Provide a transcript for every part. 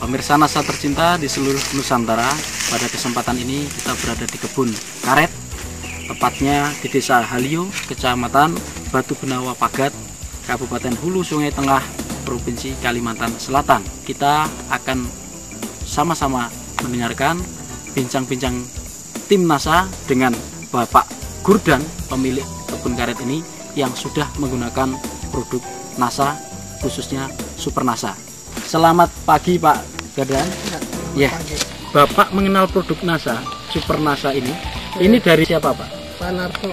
Pemirsa NASA tercinta di seluruh Nusantara, pada kesempatan ini kita berada di kebun karet, tepatnya di Desa Halio, Kecamatan Batu Benawa Pagat, Kabupaten Hulu Sungai Tengah, Provinsi Kalimantan Selatan. Kita akan sama-sama mendengarkan bincang-bincang tim NASA dengan Bapak Gurdan, pemilik kebun karet ini yang sudah menggunakan produk NASA, khususnya Super NASA. Selamat pagi Pak Gurdan. Ya, Bapak mengenal produk NASA, Super NASA ini. Ini dari siapa Pak? Pak Narto.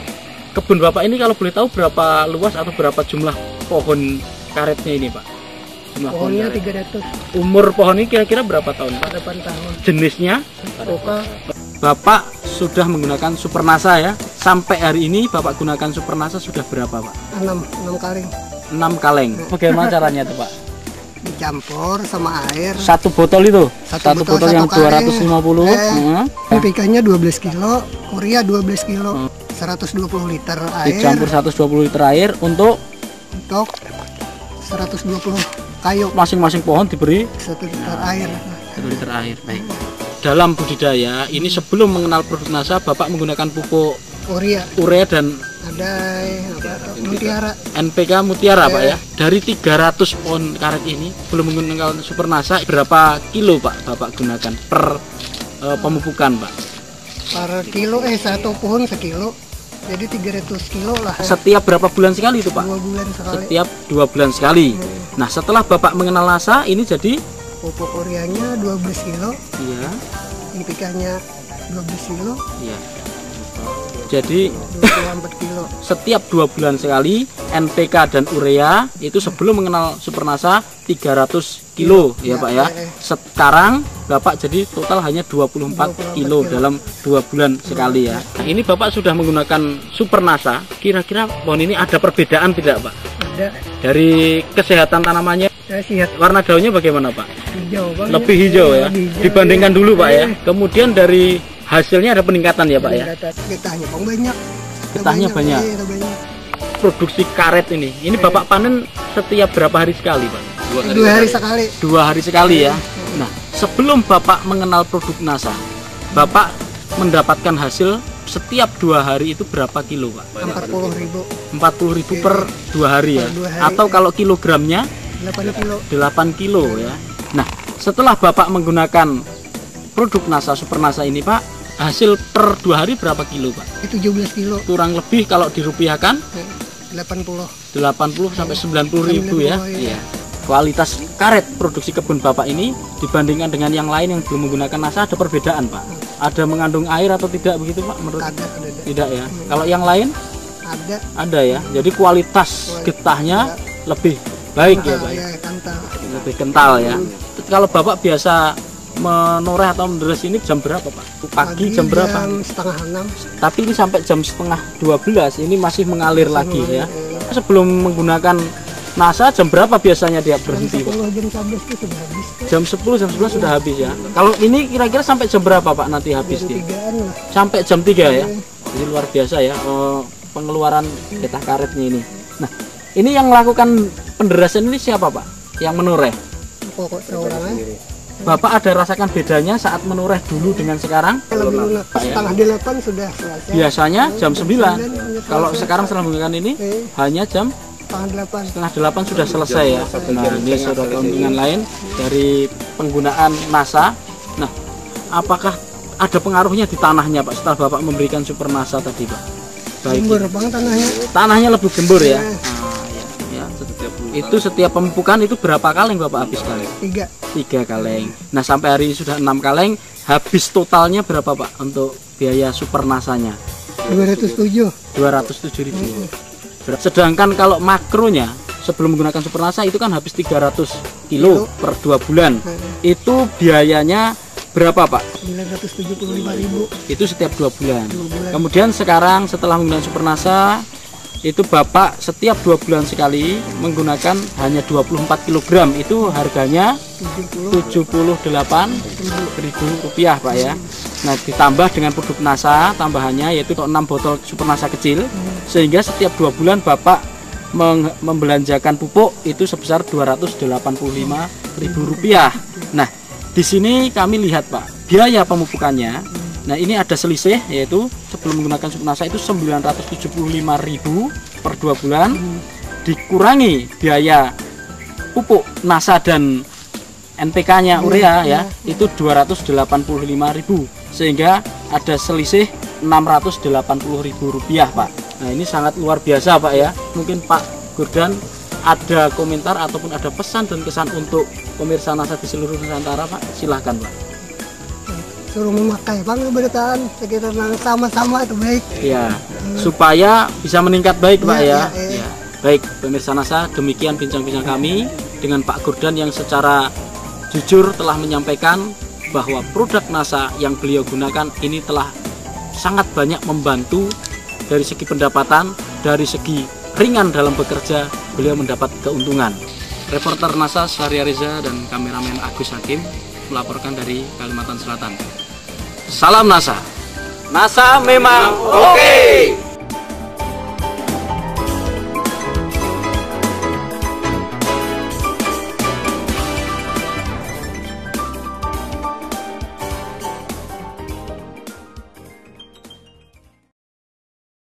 Kebun Bapak ini kalau boleh tahu berapa luas atau berapa jumlah pohon karetnya ini Pak? Jumlah Pohonnya pohon 300. Umur pohon ini kira-kira berapa tahun Pak? 8 tahun. Jenisnya? Oka. Bapak sudah menggunakan Super NASA ya. Sampai hari ini Bapak gunakan Super NASA sudah berapa Pak? 6 kali. 6 kaleng. Bagaimana caranya tuh Pak? Dicampur sama air. Satu botol itu? Satu botol yang 250. NPK-nya 12 kilo, urea 12 kilo, 120 liter air. Dicampur 120 liter air untuk 120 kayu. Masing-masing pohon diberi 1 liter air. 1 liter air. Baik. Dalam budidaya ini sebelum mengenal produk NASA, Bapak menggunakan pupuk urea dan ada mutiara. NPK Mutiara Pak ya. Dari 300 pohon karet ini belum menggunakan Super NASA, berapa kilo Pak Bapak gunakan per pemupukan Pak? Per kilo satu pohon sekilo. Jadi 300 kilo lah. Setiap berapa bulan sekali itu Pak? 2 bulan sekali. Setiap 2 bulan sekali. Nah, setelah Bapak mengenal NASA ini jadi pupuk ureanya 12 kilo. Iya. NPK-nya 12 kilo. Iya. Jadi 24 kilo. Setiap 2 bulan sekali NPK dan urea itu sebelum mengenal Super NASA 300 kilo ya Pak ya. Sekarang Bapak jadi total hanya 24 kilo dalam 2 bulan sekali ya. Nah, ini Bapak sudah menggunakan Super NASA. Kira-kira pohon ini ada perbedaan tidak Pak? Ada. Dari kesehatan tanamannya? Sehat. Warna daunnya bagaimana Pak? Hijau Pak. Lebih hijau ya. Dibandingkan dulu Pak ya. Kemudian dari hasilnya ada peningkatan ya Pak ya? Getahnya banyak. Getahnya banyak. Produksi karet ini Bapak panen setiap berapa hari sekali Pak? 2 hari sekali. 2 hari sekali ya. Nah, sebelum Bapak mengenal produk NASA, Bapak mendapatkan hasil setiap 2 hari itu berapa kilo Pak? 40.000. 40.000 per 2 hari ya? Atau kalau kilogramnya? 8 kilo. 8 kilo ya. Nah, setelah Bapak menggunakan produk NASA, Super NASA ini Pak, hasil per 2 hari berapa kilo Pak? 17 kilo. Kurang lebih kalau dirupiahkan 80 sampai 90.000 ya. Iya. Kualitas karet produksi kebun Bapak ini dibandingkan dengan yang lain yang belum menggunakan NASA ada perbedaan Pak? Ada mengandung air atau tidak begitu Pak menurut? Ada. Tidak ya. Kalau yang lain? Ada ya. Jadi kualitas getahnya lebih baik ya Pak? Kental. Lebih kental ya. Kalau Bapak biasa menoreh atau menderes ini jam berapa Pak? Pagi jam berapa? Jam setengah 6. Tapi ini sampai jam setengah 12 ini masih mengalir lagi ya. Sebelum menggunakan NASA jam berapa biasanya dia berhenti Pak? Jam 11 itu sudah habis. Jam 10, jam 11 sudah habis ya. Kalau ini kira-kira sampai jam berapa Pak nanti habis dia? Sampai jam 3 ya. Jadi luar biasa ya pengeluaran getah karetnya ini. Nah, ini yang melakukan penderasan ini siapa Pak? Yang menoreh? Pokok seorang aja. Bapak ada rasakan bedanya saat menoreh dulu dengan sekarang? Setengah 8 sudah selesai. Biasanya jam 9. Kalau sekarang setelah menggunakan ini hanya jam setengah 8 sudah selesai ya. Nah, ini sudah keuntungan lain dari penggunaan NASA. Nah, apakah ada pengaruhnya di tanahnya Pak setelah Bapak memberikan Super NASA tadi Pak? Baik. Gembur bang tanahnya. Tanahnya lebih gembur ya. Itu setiap pemupukan itu berapa kaleng Bapak habis kaleng? 3 kaleng. Nah, sampai hari ini sudah 6 kaleng. Habis totalnya berapa Pak untuk biaya Super NASA-nya? 207.000. Sedangkan kalau makronya sebelum menggunakan Super NASA itu kan habis 300 kilo per 2 bulan. Itu biayanya berapa Pak? 975.000. Itu setiap 2 bulan. Kemudian sekarang setelah menggunakan Super NASA itu Bapak setiap 2 bulan sekali menggunakan hanya 24 kg, itu harganya Rp78.000 Pak ya. Nah, ditambah dengan produk NASA tambahannya yaitu 6 botol Super NASA kecil, sehingga setiap 2 bulan Bapak membelanjakan pupuk itu sebesar Rp285.000. Nah, Di sini kami lihat Pak, biaya pemupukannya. Nah ini ada selisih, yaitu sebelum menggunakan supuk NASA itu 975.000 per 2 bulan, dikurangi biaya pupuk NASA dan NPK-nya urea ya, itu 285.000, sehingga ada selisih 680.000 rupiah Pak. Nah ini sangat luar biasa Pak ya. Mungkin Pak Gurdan ada komentar ataupun ada pesan dan kesan untuk pemirsa NASA di seluruh Nusantara Pak, silahkan Pak. Suruh memakai Pak, bertahan sekitar sama-sama itu baik ya, supaya bisa meningkat baik Pak ya. Ya. Baik pemirsa NASA, demikian bincang-bincang kami dengan Pak Gurdan yang secara jujur telah menyampaikan bahwa produk NASA yang beliau gunakan ini telah sangat banyak membantu dari segi pendapatan, dari segi ringan dalam bekerja, beliau mendapat keuntungan. Reporter NASA Syaria Reza dan kameramen Agus Hakim melaporkan dari Kalimantan Selatan. Salam NASA. NASA memang oke.